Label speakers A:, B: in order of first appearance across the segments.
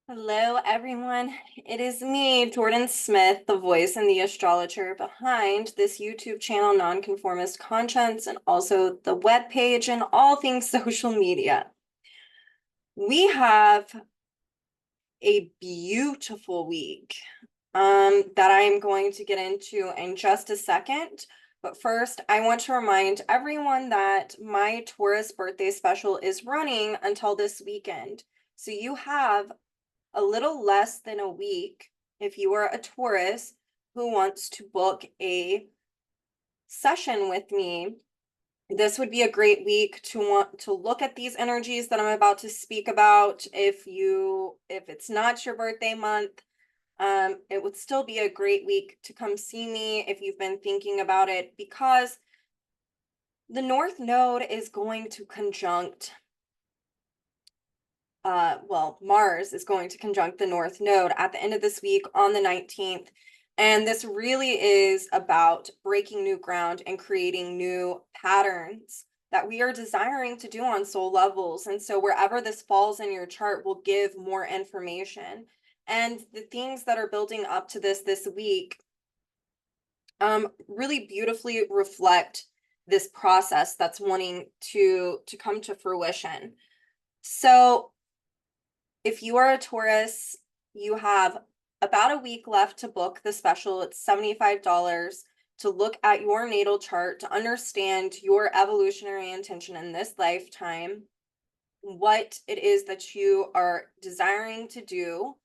A: Hello, everyone. It is me, Jordyn Smith, the voice and the astrologer behind this YouTube channel, Nonconformist Conscience, and also the webpage and all things social media. We have a beautiful week that I'm going to get into in just a second. But first, I want to remind everyone that my Taurus birthday special is running until this weekend. So you have a little less than a week if you are a Taurus who wants to book a session with me. This would be a great week to want to look at these energies that I'm about to speak about. If it's not your birthday month, it would still be a great week to come see me if you've been thinking about it, because the North Node is going to conjunct Mars is going to conjunct the North Node at the end of this week on the 19th. And this really is about breaking new ground and creating new patterns that we are desiring to do on soul levels. And so wherever this falls in your chart will give more information. And the things that are building up to this week really beautifully reflect this process that's wanting to come to fruition. So if you are a Taurus, you have about a week left to book the special. It's $75 to look at your natal chart to understand your evolutionary intention in this lifetime, what it is that you are desiring to do.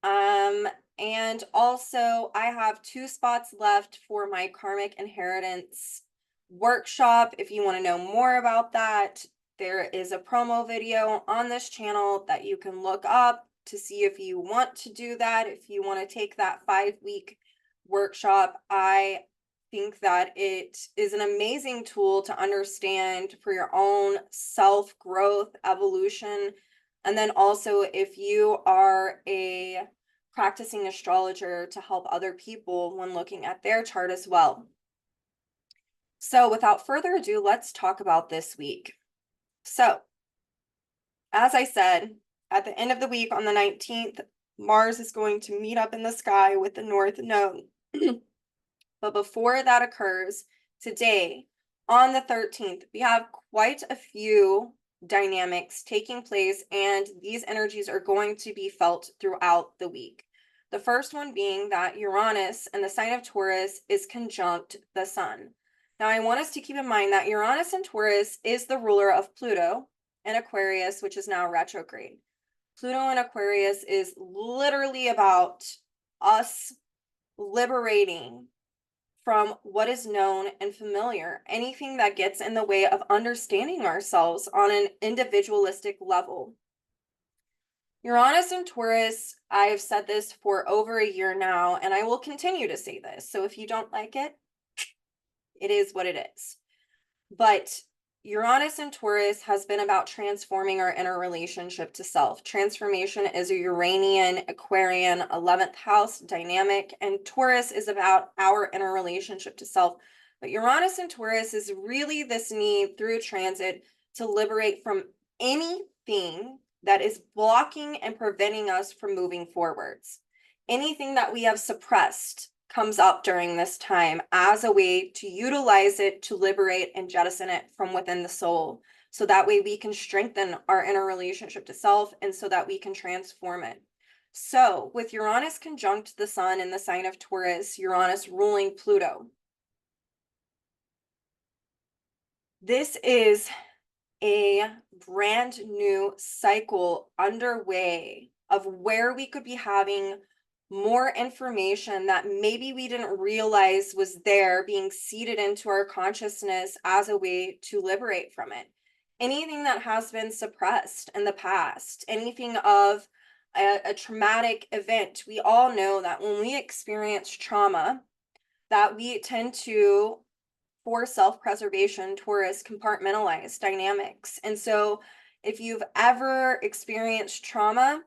A: And also I have 2 spots left for my karmic inheritance workshop. If you want to know more about that, there is a promo video on this channel that you can look up to see if you want to do that. If you want to take that 5-week workshop, I think that it is an amazing tool to understand for your own self-growth, evolution. And then also, if you are a practicing astrologer, to help other people when looking at their chart as well. So without further ado, let's talk about this week. So, as I said, at the end of the week on the 19th, Mars is going to meet up in the sky with the North Node. But before that occurs, today, on the 13th, we have quite a few dynamics taking place, and these energies are going to be felt throughout the week. The first one being that Uranus in the sign of Taurus is conjunct the Sun. Now, I want us to keep in mind that Uranus in Taurus is the ruler of Pluto in Aquarius, which is now retrograde. Pluto in Aquarius is literally about us liberating from what is known and familiar, anything that gets in the way of understanding ourselves on an individualistic level. Uranus and Taurus, I've said this for over a year now, and I will continue to say this. So if you don't like it, it is what it is. But Uranus and Taurus has been about transforming our inner relationship to self. Transformation is a Uranian, Aquarian, 11th house dynamic, and Taurus is about our inner relationship to self. But Uranus and Taurus is really this need through transit to liberate from anything that is blocking and preventing us from moving forwards. Anything that we have suppressed comes up during this time as a way to utilize it to liberate and jettison it from within the soul. So that way we can strengthen our inner relationship to self, and so that we can transform it. So with Uranus conjunct the Sun in the sign of Taurus, Uranus ruling Pluto, this is a brand new cycle underway of where we could be having more information that maybe we didn't realize was there, being seeded into our consciousness as a way to liberate from it. Anything that has been suppressed in the past, anything of a traumatic event. We all know that when we experience trauma, that we tend to, for self-preservation, Taurus, compartmentalize dynamics. And so if you've ever experienced trauma,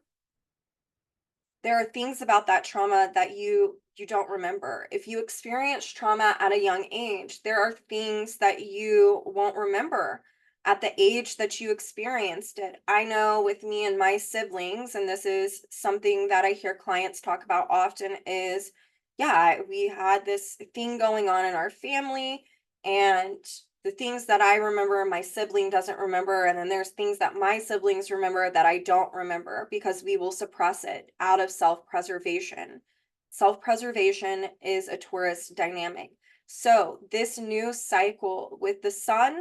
A: there are things about that trauma that you don't remember. If you experience trauma at a young age, there are things that you won't remember at the age that you experienced it. I know with me and my siblings, and this is something that I hear clients talk about often, is yeah, we had this thing going on in our family, and the things that I remember, my sibling doesn't remember. And then there's things that my siblings remember that I don't remember because we will suppress it out of self-preservation. Self-preservation is a Taurus dynamic. So this new cycle with the sun,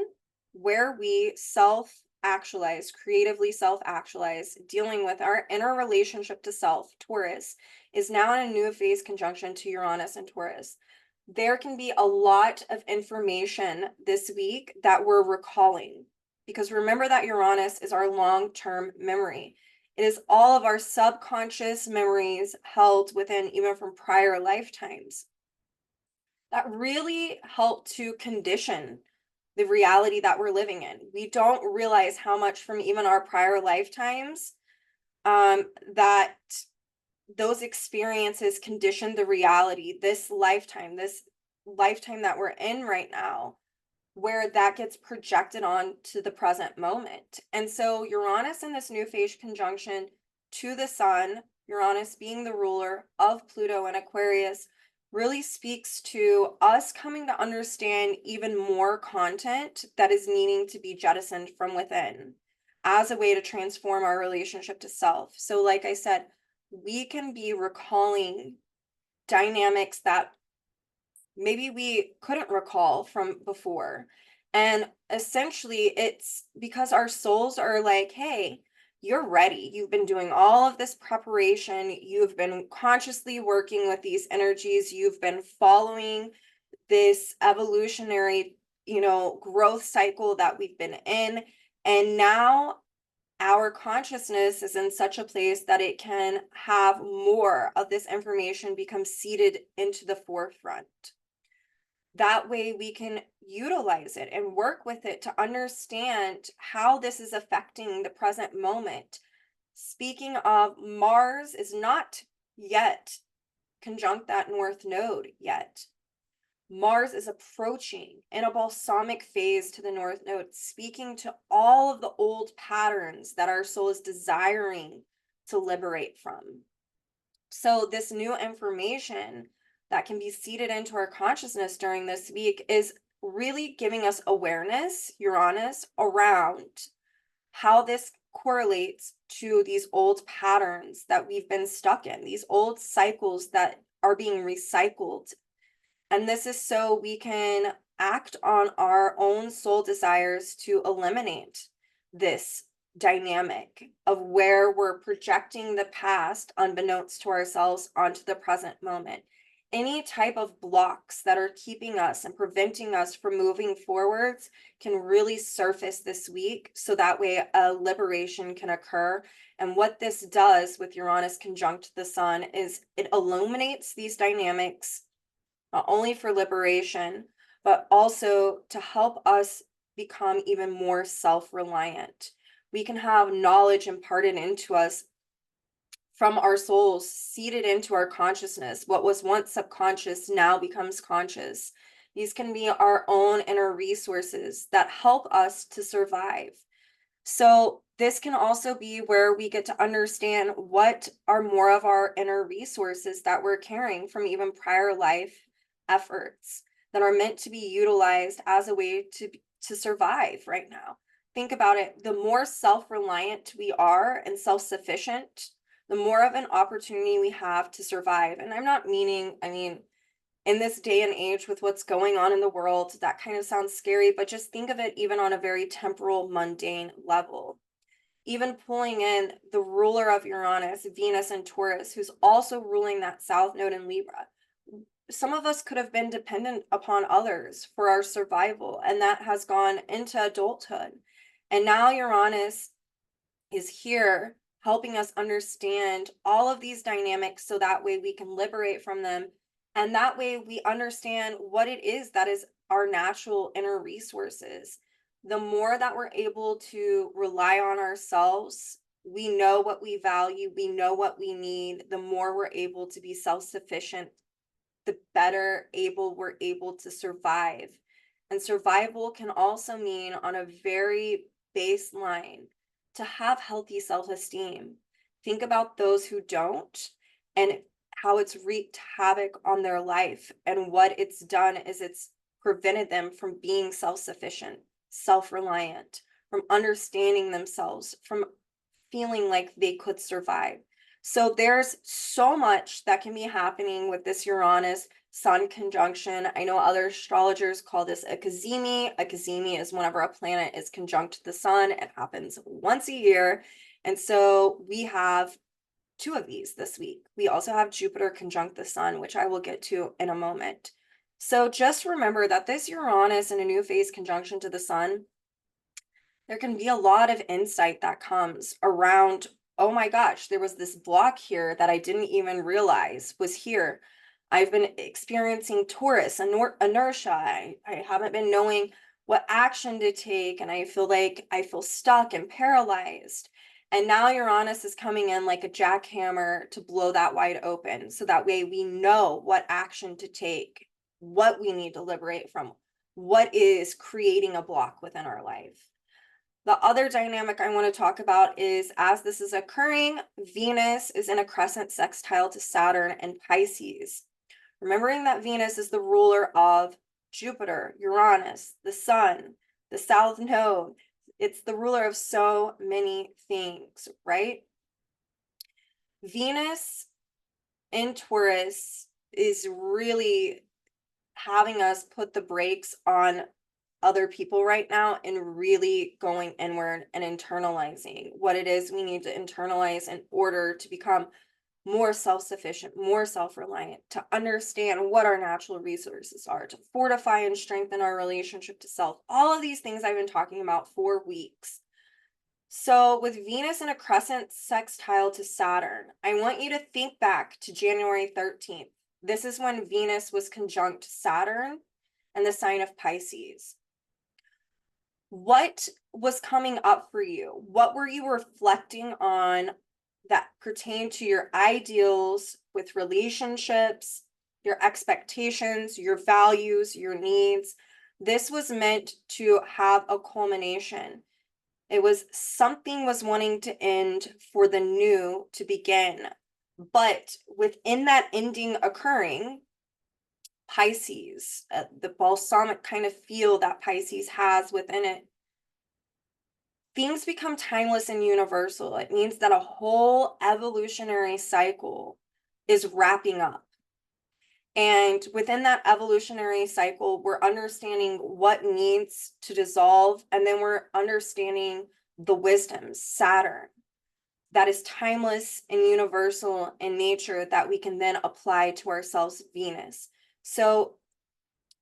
A: where we self-actualize, creatively self-actualize, dealing with our inner relationship to self, Taurus, is now in a new phase conjunction to Uranus and Taurus. There can be a lot of information this week that we're recalling, because remember that Uranus is our long-term memory. It is all of our subconscious memories held within, even from prior lifetimes, that really help to condition the reality that we're living in. We don't realize how much from even our prior lifetimes that those experiences condition the reality, this lifetime that we're in right now, where that gets projected on to the present moment. And so Uranus in this new phase conjunction to the sun, Uranus being the ruler of Pluto and Aquarius, really speaks to us coming to understand even more content that is needing to be jettisoned from within as a way to transform our relationship to self. So like I said, we can be recalling dynamics that maybe we couldn't recall from before. And essentially, it's because our souls are like, hey, you're ready. You've been doing all of this preparation. You've been consciously working with these energies. You've been following this evolutionary, growth cycle that we've been in. And now our consciousness is in such a place that it can have more of this information become seated into the forefront. That way we can utilize it and work with it to understand how this is affecting the present moment. Speaking of, Mars is not yet conjunct that north node yet. Mars is approaching in a balsamic phase to the north node, speaking to all of the old patterns that our soul is desiring to liberate from. So this new information that can be seeded into our consciousness during this week is really giving us awareness, Uranus, around how this correlates to these old patterns that we've been stuck in, these old cycles that are being recycled. And this is so we can act on our own soul desires to eliminate this dynamic of where we're projecting the past unbeknownst to ourselves onto the present moment. Any type of blocks that are keeping us and preventing us from moving forwards can really surface this week, so that way a liberation can occur. And what this does with Uranus conjunct the sun is it illuminates these dynamics, not only for liberation, but also to help us become even more self-reliant. We can have knowledge imparted into us from our souls, seeded into our consciousness. What was once subconscious now becomes conscious. These can be our own inner resources that help us to survive. So this can also be where we get to understand what are more of our inner resources that we're carrying from even prior life efforts that are meant to be utilized as a way to survive right now. Think about it. The more self-reliant we are and self-sufficient, the more of an opportunity we have to survive. And I'm not meaning, in this day and age with what's going on in the world, that kind of sounds scary, but just think of it even on a very temporal, mundane level. Even pulling in the ruler of Uranus, Venus and Taurus, who's also ruling that south node in Libra. Some of us could have been dependent upon others for our survival, and that has gone into adulthood. And now Uranus is here helping us understand all of these dynamics, so that way we can liberate from them. And that way we understand what it is that is our natural inner resources. The more that we're able to rely on ourselves, we know what we value, we know what we need, the more we're able to be self-sufficient, the better able we're able to survive And survival can also mean, on a very baseline, to have healthy self-esteem. Think about those who don't and how it's wreaked havoc on their life. And what it's done is it's prevented them from being self-sufficient, self-reliant, from understanding themselves, from feeling like they could survive. So there's so much that can be happening with this Uranus Sun conjunction. I know other astrologers call this a cazimi. A cazimi is whenever a planet is conjunct the sun. It happens once a year. And so we have two of these this week. We also have Jupiter conjunct the sun, which I will get to in a moment. So just remember that this Uranus in a new phase conjunction to the sun, there can be a lot of insight that comes around, oh my gosh, there was this block here that I didn't even realize was here. I've been experiencing Taurus, inertia. I haven't been knowing what action to take, and I feel like I feel stuck and paralyzed. And now Uranus is coming in like a jackhammer to blow that wide open. So that way we know what action to take, what we need to liberate from, what is creating a block within our life. The other dynamic I want to talk about is, as this is occurring, Venus is in a crescent sextile to Saturn and Pisces. Remembering that Venus is the ruler of Jupiter, Uranus, the sun, the south node. It's the ruler of so many things, right? Venus in Taurus is really having us put the brakes on other people right now and really going inward and internalizing what it is we need to internalize in order to become more self-sufficient, more self-reliant, to understand what our natural resources are, to fortify and strengthen our relationship to self. All of these things I've been talking about for weeks. So with Venus in a crescent sextile to Saturn, I want you to think back to January 13th. This is when Venus was conjunct Saturn and the sign of Pisces. What was coming up for you? What were you reflecting on that pertain to your ideals with relationships, your expectations, your values, your needs? This was meant to have a culmination. It was something was wanting to end for the new to begin. But within that ending occurring, Pisces, the balsamic kind of feel that Pisces has within it, things become timeless and universal. It means that a whole evolutionary cycle is wrapping up. And within that evolutionary cycle, we're understanding what needs to dissolve, and then we're understanding the wisdom, Saturn, that is timeless and universal in nature that we can then apply to ourselves, Venus. So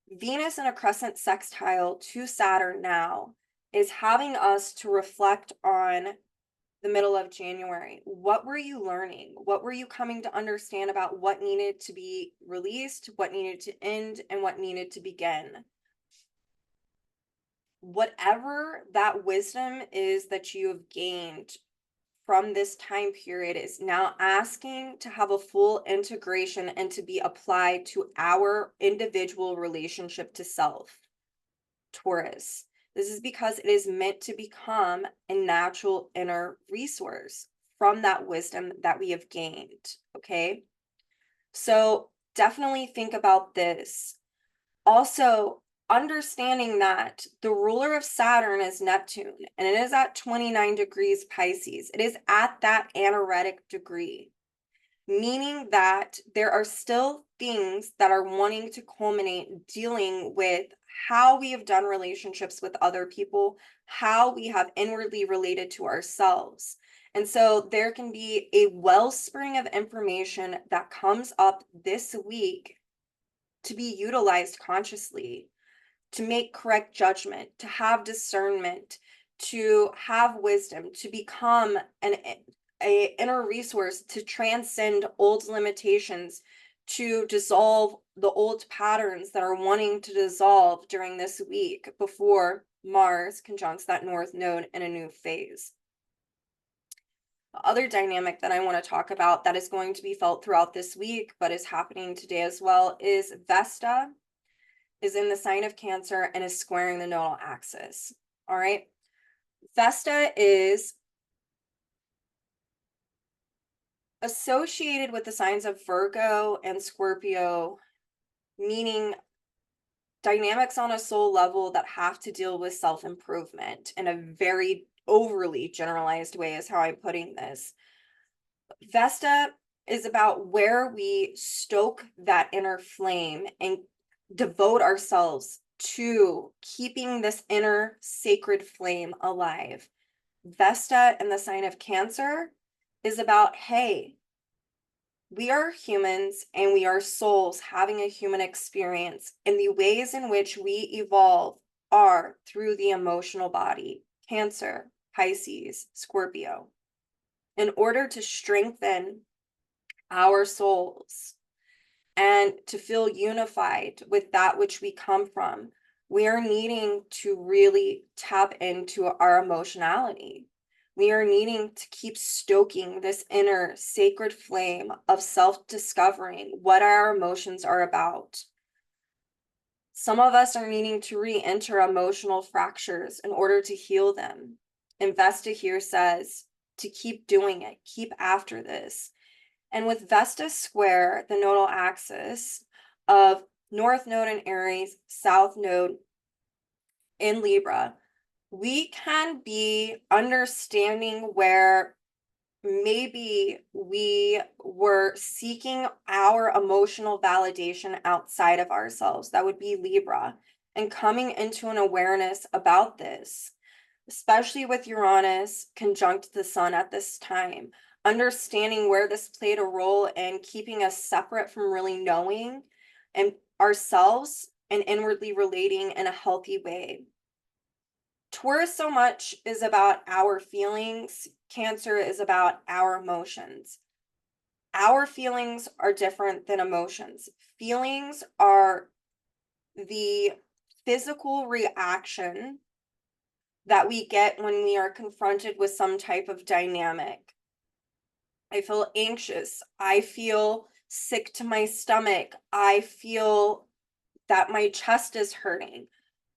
A: Venus in a crescent sextile to Saturn now is having us to reflect on the middle of January. What were you learning? What were you coming to understand about what needed to be released, what needed to end, and what needed to begin? Whatever that wisdom is that you have gained from this time period is now asking to have a full integration and to be applied to our individual relationship to self, Taurus. This is because it is meant to become a natural inner resource from that wisdom that we have gained, okay? So definitely think about this. Also, understanding that the ruler of Saturn is Neptune, and it is at 29 degrees Pisces. It is at that anaretic degree, meaning that there are still things that are wanting to culminate dealing with how we have done relationships with other people, how we have inwardly related to ourselves. And so there can be a wellspring of information that comes up this week to be utilized consciously, to make correct judgment, to have discernment, to have wisdom, to become an inner resource, to transcend old limitations, to dissolve the old patterns that are wanting to dissolve during this week before Mars conjuncts that north node in a new phase. The other dynamic that I want to talk about that is going to be felt throughout this week, but is happening today as well, is Vesta is in the sign of Cancer and is squaring the nodal axis. All right. Vesta is associated with the signs of Virgo and Scorpio, meaning dynamics on a soul level that have to deal with self-improvement in a very overly generalized way is how I'm putting this. Vesta is about where we stoke that inner flame and devote ourselves to keeping this inner sacred flame alive. Vesta in the sign of Cancer is about, hey, we are humans and we are souls having a human experience, and the ways in which we evolve are through the emotional body. Cancer, Pisces, Scorpio. In order to strengthen our souls and to feel unified with that which we come from, we are needing to really tap into our emotionality. We are needing to keep stoking this inner sacred flame of self-discovering what our emotions are about. Some of us are needing to re-enter emotional fractures in order to heal them. And Vesta here says to keep doing it, keep after this. And with Vesta square, the nodal axis of North Node in Aries, South Node in Libra, we can be understanding where maybe we were seeking our emotional validation outside of ourselves. That would be Libra. And coming into an awareness about this, especially with Uranus conjunct the Sun at this time, understanding where this played a role in keeping us separate from really knowing and ourselves and inwardly relating in a healthy way. Taurus so much is about our feelings. Cancer is about our emotions. Our feelings are different than emotions. Feelings are the physical reaction that we get when we are confronted with some type of dynamic. I feel anxious. I feel sick to my stomach. I feel that my chest is hurting.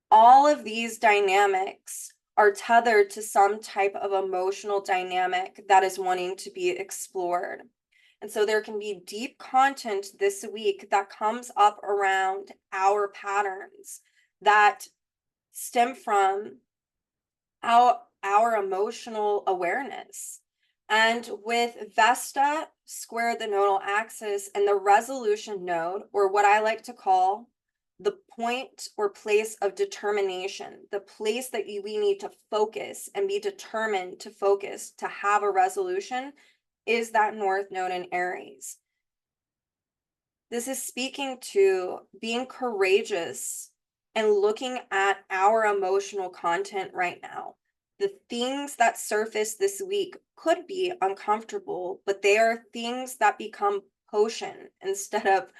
A: All of these dynamics are tethered to some type of emotional dynamic that is wanting to be explored. And so there can be deep content this week that comes up around our patterns that stem from our emotional awareness. And with Vesta square the nodal axis and the resolution node, or what I like to call the point or place of determination, the place that we need to focus and be determined to focus to have a resolution, is that North Node in Aries. This is speaking to being courageous and looking at our emotional content right now. The things that surface this week could be uncomfortable, but they are things that become potion instead of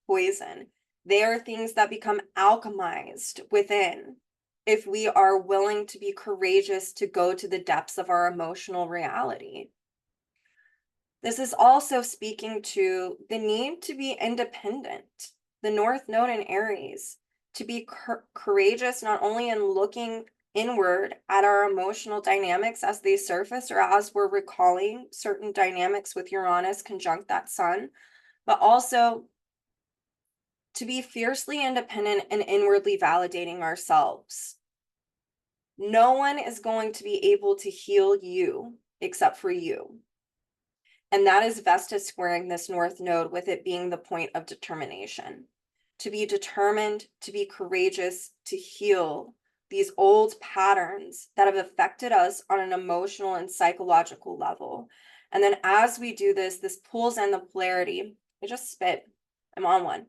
A: poison. They are things that become alchemized within if we are willing to be courageous to go to the depths of our emotional reality. This is also speaking to the need to be independent. The North Node in Aries, to be courageous not only in looking inward at our emotional dynamics as they surface or as we're recalling certain dynamics with Uranus conjunct that Sun, but also to be fiercely independent and inwardly validating ourselves. No one is going to be able to heal you except for you. And that is Vesta squaring this North Node, with it being the point of determination. To be determined, to be courageous, to heal these old patterns that have affected us on an emotional and psychological level. And then as we do this, this pulls in the polarity. I just spit. I'm on one.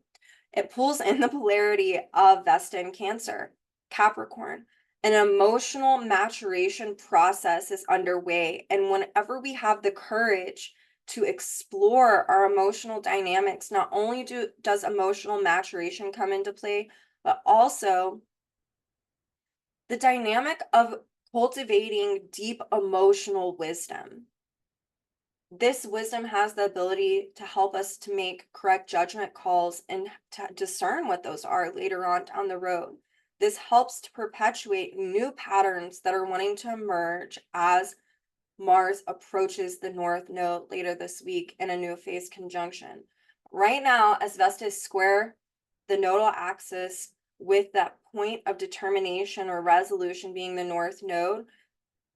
A: It pulls in the polarity of Vesta and Cancer, Capricorn. An emotional maturation process is underway. And whenever we have the courage to explore our emotional dynamics, not only does emotional maturation come into play, but also the dynamic of cultivating deep emotional wisdom. This wisdom has the ability to help us to make correct judgment calls and to discern what those are later on down the road. This helps to perpetuate new patterns that are wanting to emerge as Mars approaches the North Node later this week in a new phase conjunction. Right now, as Vesta is square the nodal axis with that point of determination or resolution being the North Node,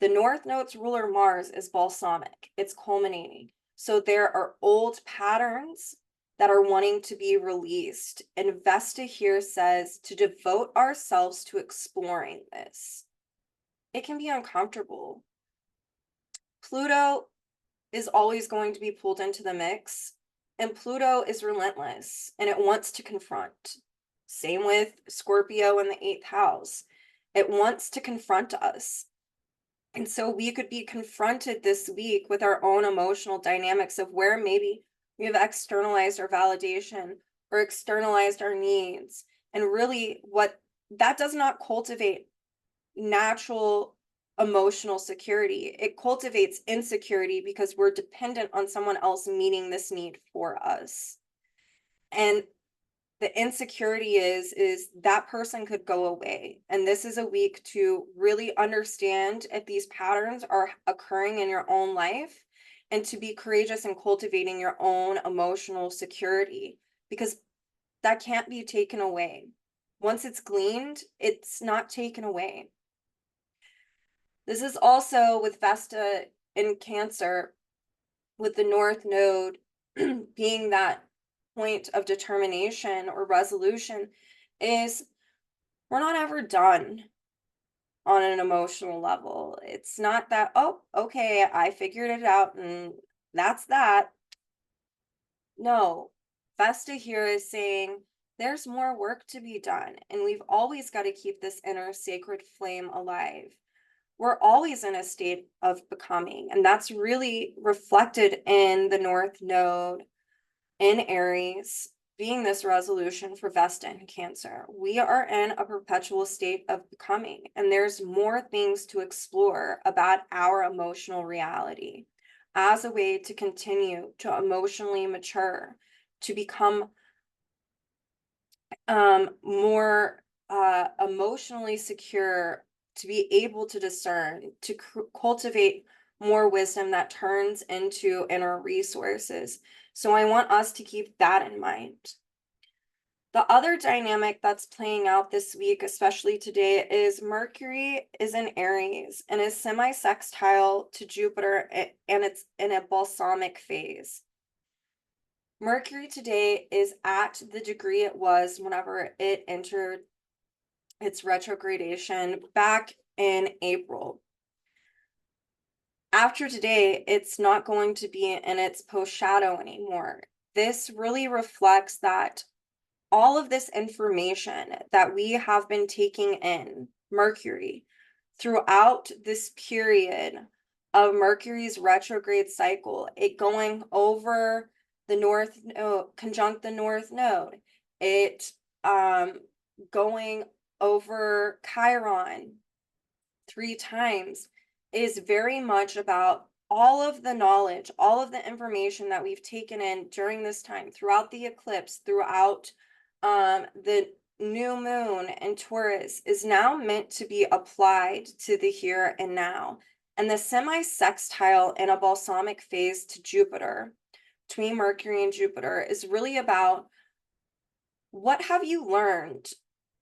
A: the North Node's ruler Mars is balsamic, it's culminating. So there are old patterns that are wanting to be released. And Vesta here says to devote ourselves to exploring this. It can be uncomfortable. Pluto is always going to be pulled into the mix, and Pluto is relentless and it wants to confront. Same with Scorpio in the 8th house. It wants to confront us. And so we could be confronted this week with our own emotional dynamics of where maybe we have externalized our validation or externalized our needs. And really, what that does not cultivate natural emotional security. It cultivates insecurity because we're dependent on someone else meeting this need for us. And the insecurity is that person could go away. And this is a week to really understand if these patterns are occurring in your own life and to be courageous in cultivating your own emotional security, because that can't be taken away. Once it's gleaned, it's not taken away. This is also with Vesta in Cancer, with the North Node being that point of determination or resolution, is we're not ever done on an emotional level. It's not that, oh, okay, I figured it out and that's that. No, Vesta here is saying there's more work to be done, and we've always got to keep this inner sacred flame alive. We're always in a state of becoming, and that's really reflected in the North Node in Aries being this resolution for Vesta and Cancer. We are in a perpetual state of becoming, and there's more things to explore about our emotional reality as a way to continue to emotionally mature, to become more emotionally secure, to be able to discern, to cultivate more wisdom that turns into inner resources. So I want us to keep that in mind. The other dynamic that's playing out this week, especially today, is Mercury is in Aries and is semi-sextile to Jupiter, and it's in a balsamic phase. Mercury today is at the degree it was whenever it entered its retrogradation back in April. After today, it's not going to be in its post shadow anymore. This really reflects that all of this information that we have been taking in Mercury throughout this period of Mercury's retrograde cycle, it going over the North Node, conjunct the North Node, it going over Chiron 3 times, is very much about all of the knowledge, all of the information that we've taken in during this time, throughout the eclipse, throughout the new moon and Taurus, is now meant to be applied to the here and now. And the semi-sextile in a balsamic phase to Jupiter, between Mercury and Jupiter, is really about what have you learned?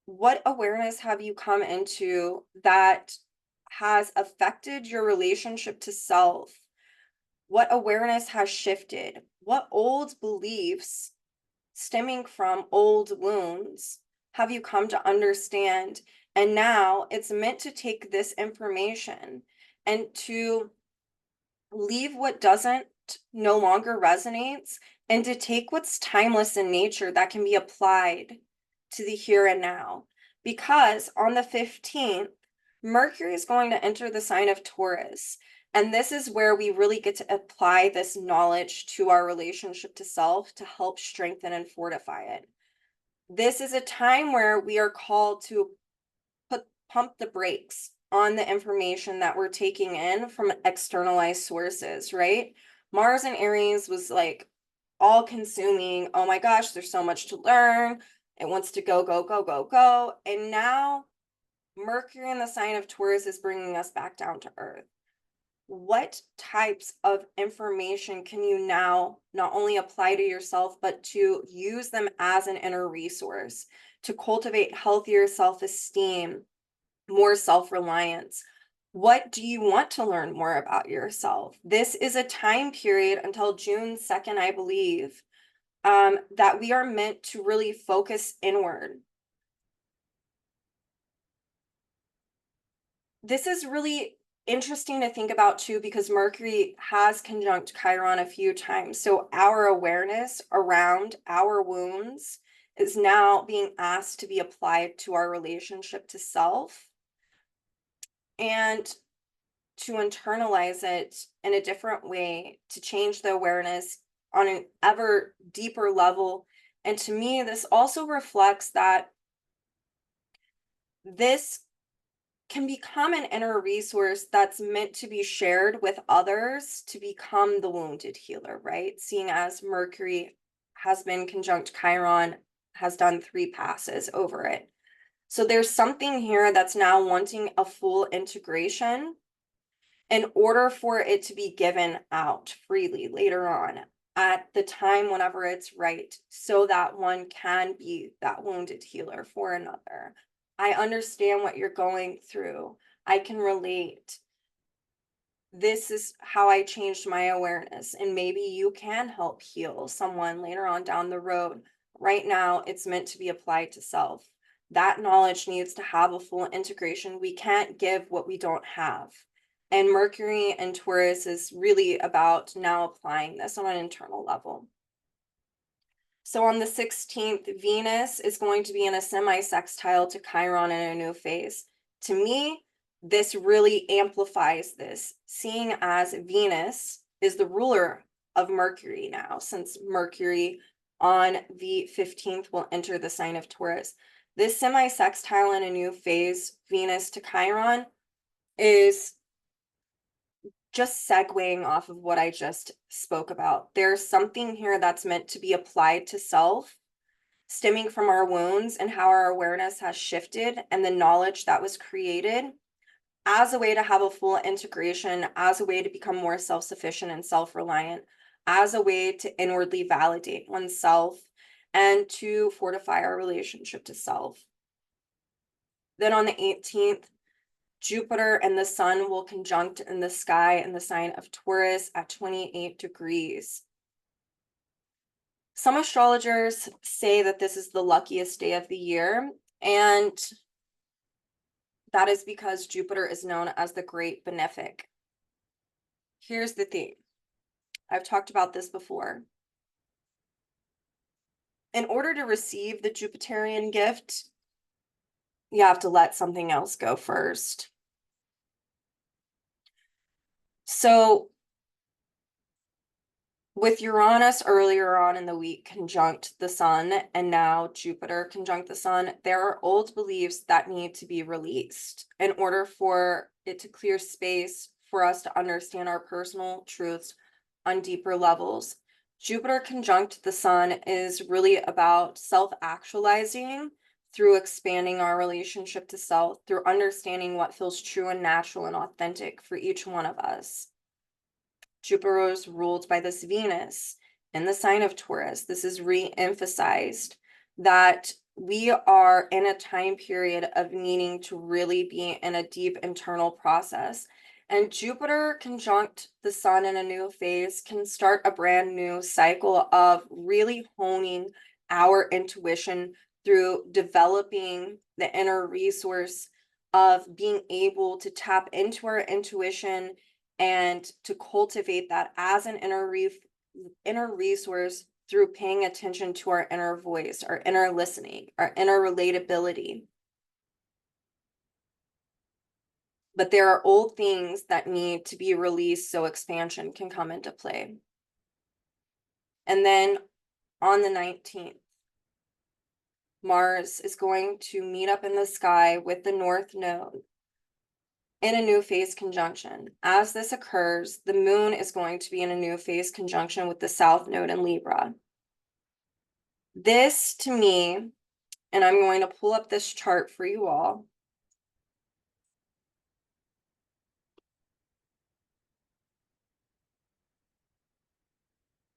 A: What awareness have you come into that has affected your relationship to self? What awareness has shifted? What old beliefs stemming from old wounds have you come to understand? And now it's meant to take this information and to leave what doesn't, no longer resonates, and to take what's timeless in nature that can be applied to the here and now. Because on the 15th, Mercury is going to enter the sign of Taurus. And this is where we really get to apply this knowledge to our relationship to self to help strengthen and fortify it. This is a time where we are called to pump the brakes on the information that we're taking in from externalized sources, right? Mars in Aries was like all consuming. Oh my gosh, there's so much to learn. It wants to go, go, go, go, go. And now Mercury in the sign of Taurus is bringing us back down to earth. What types of information can you now not only apply to yourself, but to use them as an inner resource to cultivate healthier self-esteem, more self-reliance? What do you want to learn more about yourself? This is a time period until June 2nd, I believe, that we are meant to really focus inward. This is really interesting to think about too, because Mercury has conjunct Chiron a few times. So our awareness around our wounds is now being asked to be applied to our relationship to self and to internalize it in a different way, to change the awareness on an ever deeper level. And to me, this also reflects that this can become an inner resource that's meant to be shared with others to become the wounded healer, right? Seeing as Mercury has been conjunct Chiron, has done 3 passes over it. So there's something here that's now wanting a full integration in order for it to be given out freely later on at the time whenever it's right, so that one can be that wounded healer for another. I understand what you're going through. I can relate. This is how I changed my awareness, and maybe you can help heal someone later on down the road. Right now, it's meant to be applied to self. That knowledge needs to have a full integration. We can't give what we don't have. And Mercury and Taurus is really about now applying this on an internal level. So on the 16th, Venus is going to be in a semi-sextile to Chiron in a new phase. To me, this really amplifies this, seeing as Venus is the ruler of Mercury now, since Mercury on the 15th will enter the sign of Taurus. This semi-sextile in a new phase, Venus to Chiron, is just segueing off of what I just spoke about. There's something here that's meant to be applied to self, stemming from our wounds and how our awareness has shifted and the knowledge that was created as a way to have a full integration, as a way to become more self-sufficient and self-reliant, as a way to inwardly validate oneself and to fortify our relationship to self. Then on the 18th, Jupiter and the Sun will conjunct in the sky in the sign of Taurus at 28 degrees. Some astrologers say that this is the luckiest day of the year, and that is because Jupiter is known as the Great Benefic. Here's the thing. I've talked about this before. In order to receive the Jupiterian gift, you have to let something else go first. So with Uranus earlier on in the week conjunct the Sun, and now Jupiter conjunct the Sun, there are old beliefs that need to be released in order for it to clear space for us to understand our personal truths on deeper levels. Jupiter conjunct the Sun is really about self-actualizing through expanding our relationship to self, through understanding what feels true and natural and authentic for each one of us. Jupiter is ruled by this Venus in the sign of Taurus. This is re-emphasized that we are in a time period of needing to really be in a deep internal process. And Jupiter conjunct the Sun in a new phase can start a brand new cycle of really honing our intuition through developing the inner resource of being able to tap into our intuition and to cultivate that as an inner resource through paying attention to our inner voice, our inner listening, our inner relatability. But there are old things that need to be released so expansion can come into play. And then on the 19th, Mars is going to meet up in the sky with the North Node. in a new phase conjunction. As this occurs, the moon is going to be in a new phase conjunction with the South Node in Libra. This to me, and I'm going to pull up this chart for you all.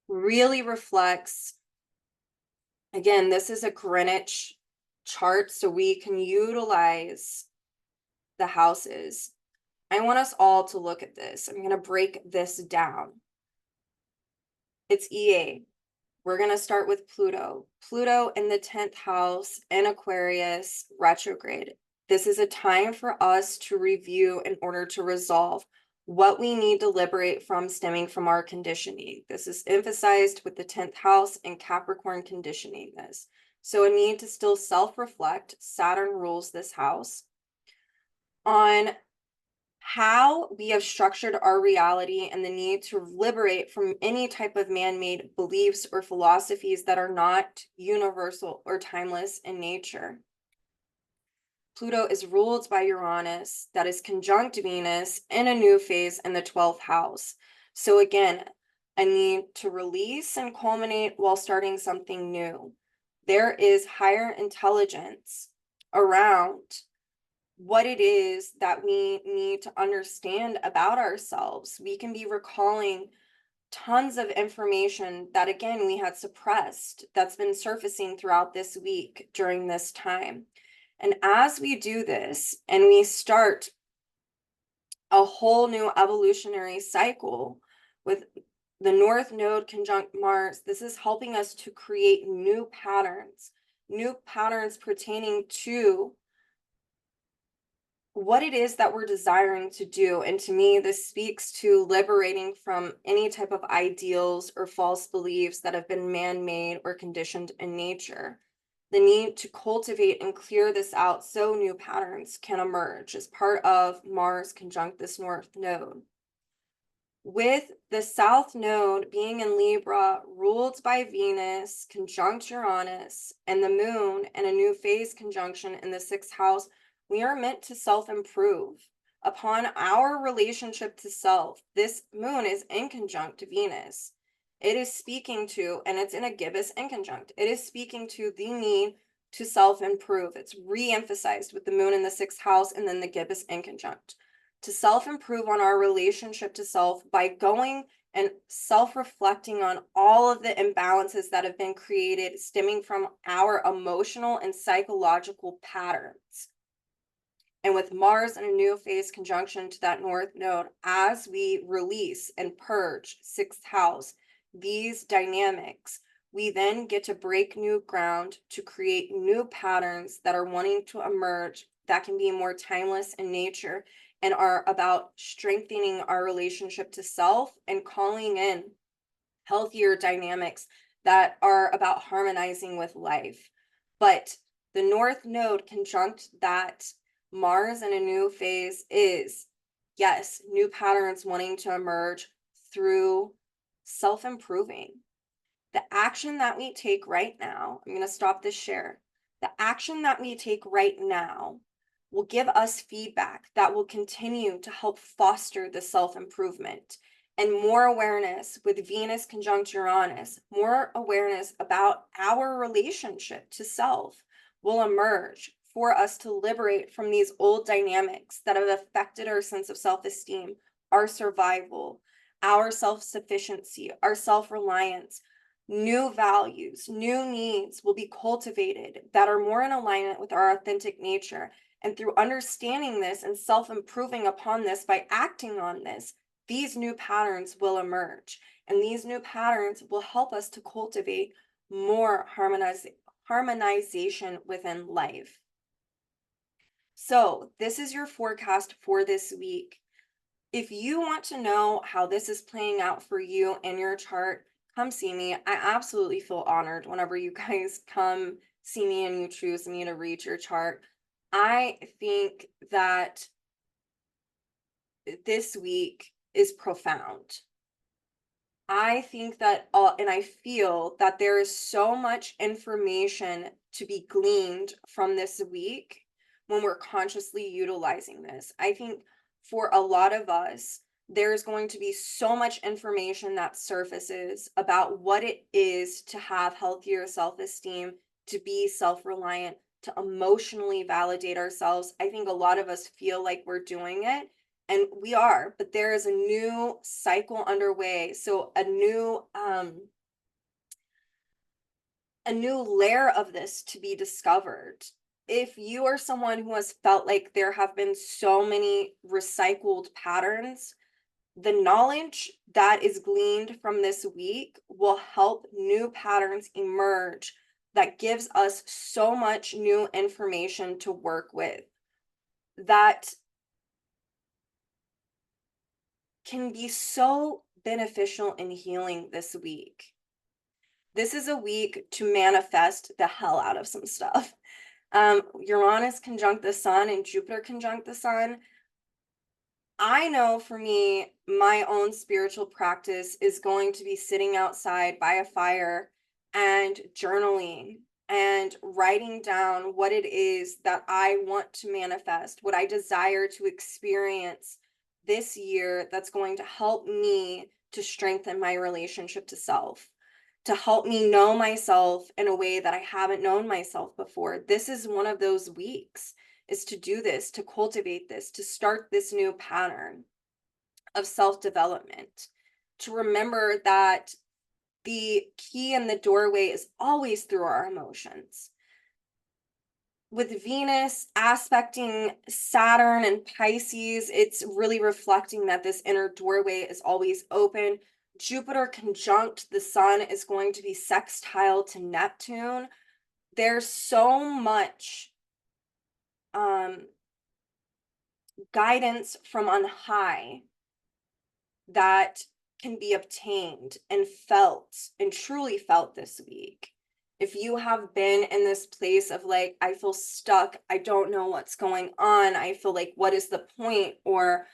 A: Really reflects, again, this is a Greenwich chart, so we can utilize the houses. I want us all to look at this. I'm going to break this down. It's EA. We're going to start with Pluto. Pluto in the 10th house in Aquarius retrograde. This is a time for us to review in order to resolve what we need to liberate from stemming from our conditioning. This is emphasized with the 10th house and Capricorn conditioning this. So a need to still self-reflect. Saturn rules this house on how we have structured our reality and the need to liberate from any type of man-made beliefs or philosophies that are not universal or timeless in nature. Pluto is ruled by Uranus, that is conjunct Venus in a new phase in the 12th house. So again, a need to release and culminate while starting something new. There is higher intelligence around what it is that we need to understand about ourselves. We can be recalling tons of information that, again, we had suppressed, that's been surfacing throughout this week during this time. And as we do this and we start a whole new evolutionary cycle with the North Node conjunct Mars, this is helping us to create new patterns pertaining to what it is that we're desiring to do. And to me, this speaks to liberating from any type of ideals or false beliefs that have been man-made or conditioned in nature. The need to cultivate and clear this out so new patterns can emerge as part of Mars conjunct this North Node. With the South Node being in Libra, ruled by Venus, conjunct Uranus, and the Moon in a new phase conjunction in the 6th house, we are meant to self-improve upon our relationship to self. This moon is in conjunct Venus. It is speaking to, and it's in a gibbous in conjunct, it is speaking to the need to self-improve. It's re-emphasized with the moon in the 6th house and then the gibbous in conjunct. To self-improve on our relationship to self by going and self-reflecting on all of the imbalances that have been created stemming from our emotional and psychological patterns. And with Mars in a new phase conjunction to that North Node, as we release and purge 6th house, these dynamics, we then get to break new ground to create new patterns that are wanting to emerge that can be more timeless in nature and are about strengthening our relationship to self and calling in healthier dynamics that are about harmonizing with life. But the North Node conjunct that Mars in a new phase is, yes, new patterns wanting to emerge through self-improving. The action that we take right now, I'm going to stop this share. The action that we take right now will give us feedback that will continue to help foster the self-improvement and more awareness with Venus conjunct Uranus, more awareness about our relationship to self will emerge for us to liberate from these old dynamics that have affected our sense of self-esteem, our survival, our self-sufficiency, our self-reliance. New values, new needs will be cultivated that are more in alignment with our authentic nature. And through understanding this and self-improving upon this by acting on this, these new patterns will emerge. And these new patterns will help us to cultivate more harmonization within life. So this is your forecast for this week. If you want to know how this is playing out for you in your chart, come see me. I absolutely feel honored whenever you guys come see me and you choose me to read your chart. I think that this week is profound. I think that, and I feel that there is so much information to be gleaned from this week when we're consciously utilizing this. I think for a lot of us, there's going to be so much information that surfaces about what it is to have healthier self-esteem, to be self-reliant, to emotionally validate ourselves. I think a lot of us feel like we're doing it, and we are, but there is a new cycle underway. So a new layer of this to be discovered. If you are someone who has felt like there have been so many recycled patterns, the knowledge that is gleaned from this week will help new patterns emerge that gives us so much new information to work with that can be so beneficial in healing this week. This is a week to manifest the hell out of some stuff. Uranus conjunct the sun and Jupiter conjunct the sun. I know for me, my own spiritual practice is going to be sitting outside by a fire and journaling and writing down what it is that I want to manifest, what I desire to experience this year that's going to help me to strengthen my relationship to self, to help me know myself in a way that I haven't known myself before. This is one of those weeks, is to do this, to cultivate this, to start this new pattern of self-development, to remember that the key in the doorway is always through our emotions. With Venus aspecting Saturn and Pisces, it's really reflecting that this inner doorway is always open. Jupiter conjunct the sun is going to be sextile to Neptune. There's so much guidance from on high that can be obtained and felt and truly felt this week. If you have been in this place of like, I feel stuck, I don't know what's going on, I feel like, what is the point? Or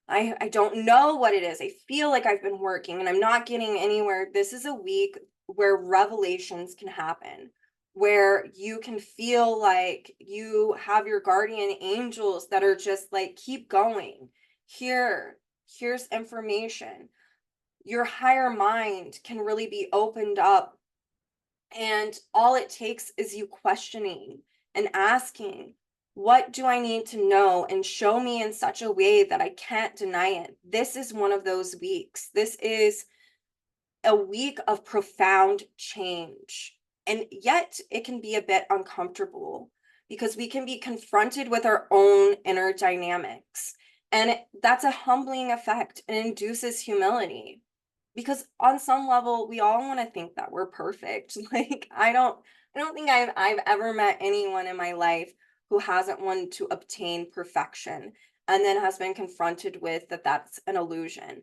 A: I don't know what it is. I feel like I've been working and I'm not getting anywhere. This is a week where revelations can happen, where you can feel like you have your guardian angels that are just like, keep going. Here's information. Your higher mind can really be opened up. And all it takes is you questioning and asking, what do I need to know? And show me in such a way that I can't deny it. This is one of those weeks. This is a week of profound change. And yet it can be a bit uncomfortable because we can be confronted with our own inner dynamics. And that's a humbling effect and induces humility. Because on some level, we all want to think that we're perfect. Like, I don't think I've ever met anyone in my life who hasn't wanted to obtain perfection and then has been confronted with that that's an illusion.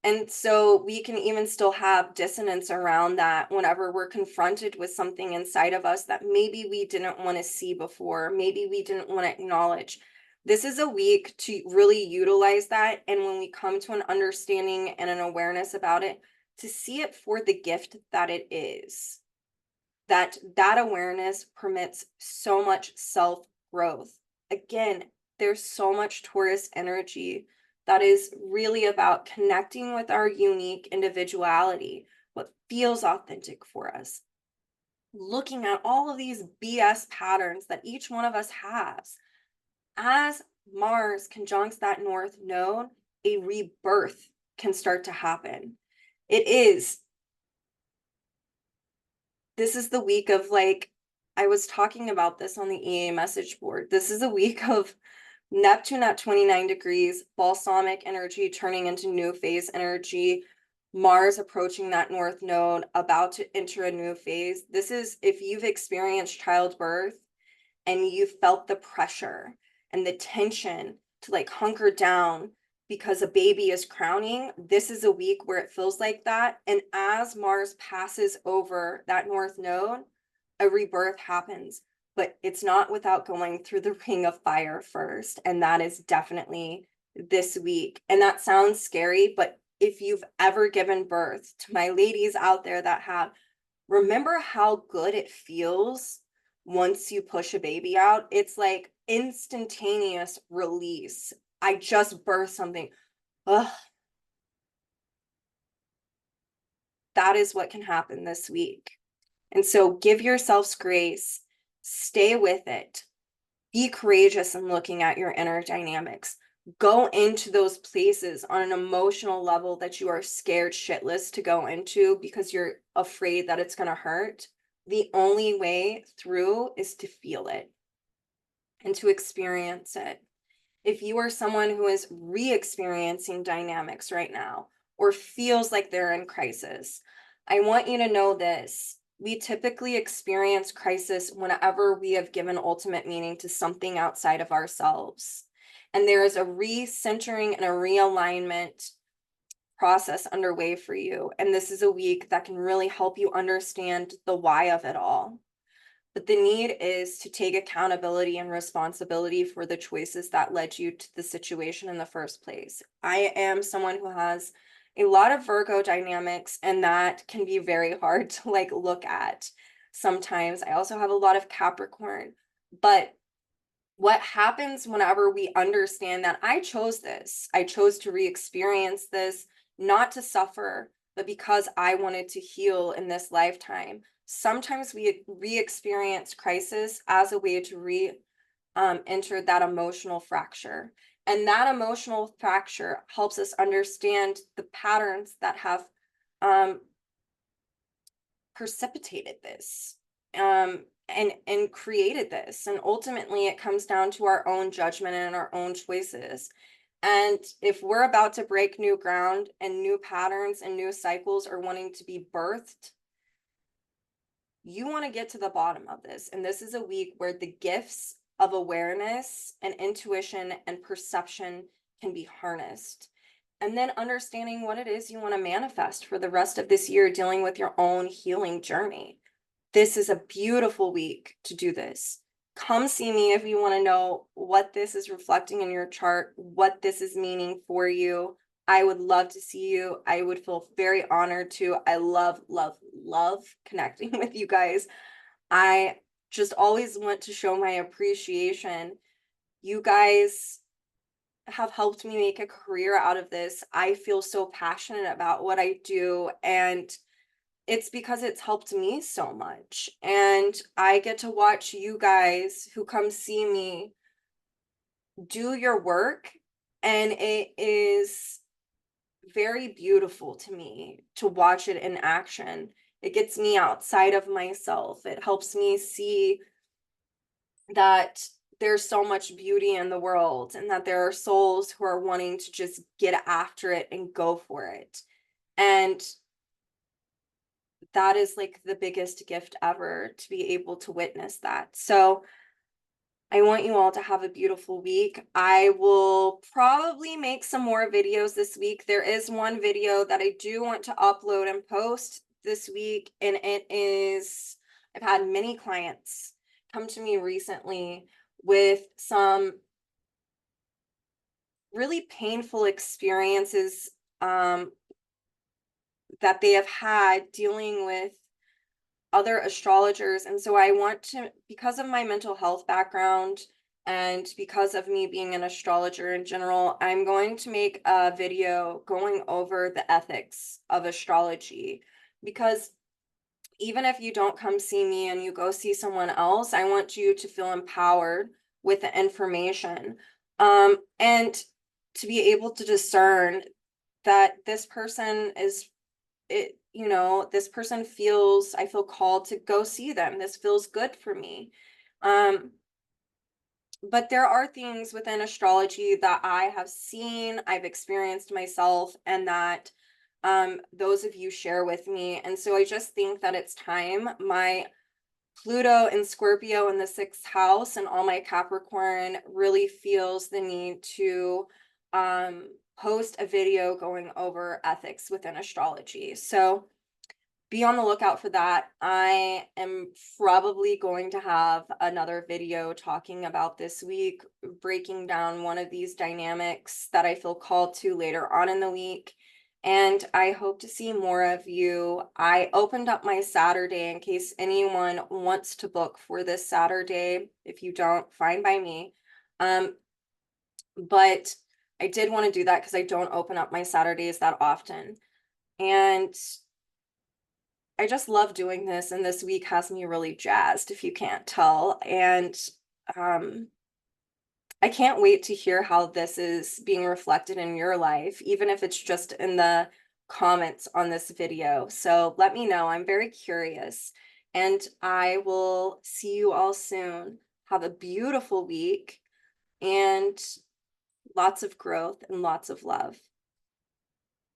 A: And so we can even still have dissonance around that whenever we're confronted with something inside of us that maybe we didn't want to see before, maybe we didn't want to acknowledge. This is a week to really utilize that. And when we come to an understanding and an awareness about it, to see it for the gift that it is. That awareness permits so much self-growth. Again, there's so much Taurus energy that is really about connecting with our unique individuality, what feels authentic for us. Looking at all of these BS patterns that each one of us has. As Mars conjuncts that north node, a rebirth can start to happen. This is the week of, like, I was talking about this on the EA message board. This is a week of Neptune at 29 degrees, balsamic energy turning into new phase energy, Mars approaching that north node, about to enter a new phase. This is if you've experienced childbirth and you felt the pressure and the tension to like hunker down because a baby is crowning, this is a week where it feels like that. And as Mars passes over that north node, a rebirth happens, but it's not without going through the ring of fire first. And that is definitely this week. And that sounds scary, but if you've ever given birth, to my ladies out there that have, remember how good it feels once you push a baby out. It's like instantaneous release I just birthed something. Ugh. That is what can happen this week. And so give yourselves grace, stay with it, be courageous in looking at your inner dynamics. Go into those places on an emotional level that you are scared shitless to go into because you're afraid that it's going to hurt. The only way through is to feel it and to experience it. If you are someone who is re-experiencing dynamics right now or feels like they're in crisis, I want you to know this. We typically experience crisis whenever we have given ultimate meaning to something outside of ourselves. And there is a recentering and a realignment process underway for you. And this is a week that can really help you understand the why of it all. But the need is to take accountability and responsibility for the choices that led you to the situation in the first place. I am someone who has a lot of Virgo dynamics, and that can be very hard to like look at sometimes. I also have a lot of Capricorn. But what happens whenever we understand that I chose this, I chose to re-experience this, not to suffer, but because I wanted to heal in this lifetime. Sometimes we re-experience crisis as a way to enter that emotional fracture. And that emotional fracture helps us understand the patterns that have precipitated this. And created this. And ultimately, it comes down to our own judgment and our own choices. And if we're about to break new ground and new patterns and new cycles are wanting to be birthed, you want to get to the bottom of this. And this is a week where the gifts of awareness and intuition and perception can be harnessed. And then understanding what it is you want to manifest for the rest of this year, dealing with your own healing journey. This is a beautiful week to do this. Come see me if you want to know what this is reflecting in your chart, what this is meaning for you. I would love to see you. I would feel very honored to. I love, love, love connecting with you guys. I just always want to show my appreciation. You guys have helped me make a career out of this. I feel so passionate about what I do, and it's because it's helped me so much. And I get to watch you guys who come see me do your work, and it is very beautiful to me to watch it in action. It gets me outside of myself. It helps me see that there's so much beauty in the world and that there are souls who are wanting to just get after it and go for it. And that is like the biggest gift ever, to be able to witness that. So I want you all to have a beautiful week. I will probably make some more videos this week. There is one video that I do want to upload and post this week, and it is, I've had many clients come to me recently with some really painful experiences that they have had dealing with other astrologers. And so I want to, because of my mental health background and because of me being an astrologer in general, I'm going to make a video going over the ethics of astrology. Because even if you don't come see me and you go see someone else, I want you to feel empowered with the information, and to be able to discern that this person is it, you know, this person feels, I feel called to go see them. This feels good for me. But there are things within astrology that I have seen, I've experienced myself, and that those of you share with me. And so I just think that it's time. My Pluto and Scorpio in the 6th house and all my Capricorn really feels the need to post a video going over ethics within astrology. So be on the lookout for that. I am probably going to have another video talking about this week, breaking down one of these dynamics that I feel called to later on in the week. And I hope to see more of you. I opened up my Saturday in case anyone wants to book for this Saturday. If you don't, fine by me. But I did want to do that because I don't open up my Saturdays that often. And I just love doing this, and this week has me really jazzed, if you can't tell. And um, I can't wait to hear how this is being reflected in your life, even if it's just in the comments on this video. So let me know. I'm very curious, and I will see you all soon. Have a beautiful week and lots of growth and lots of love.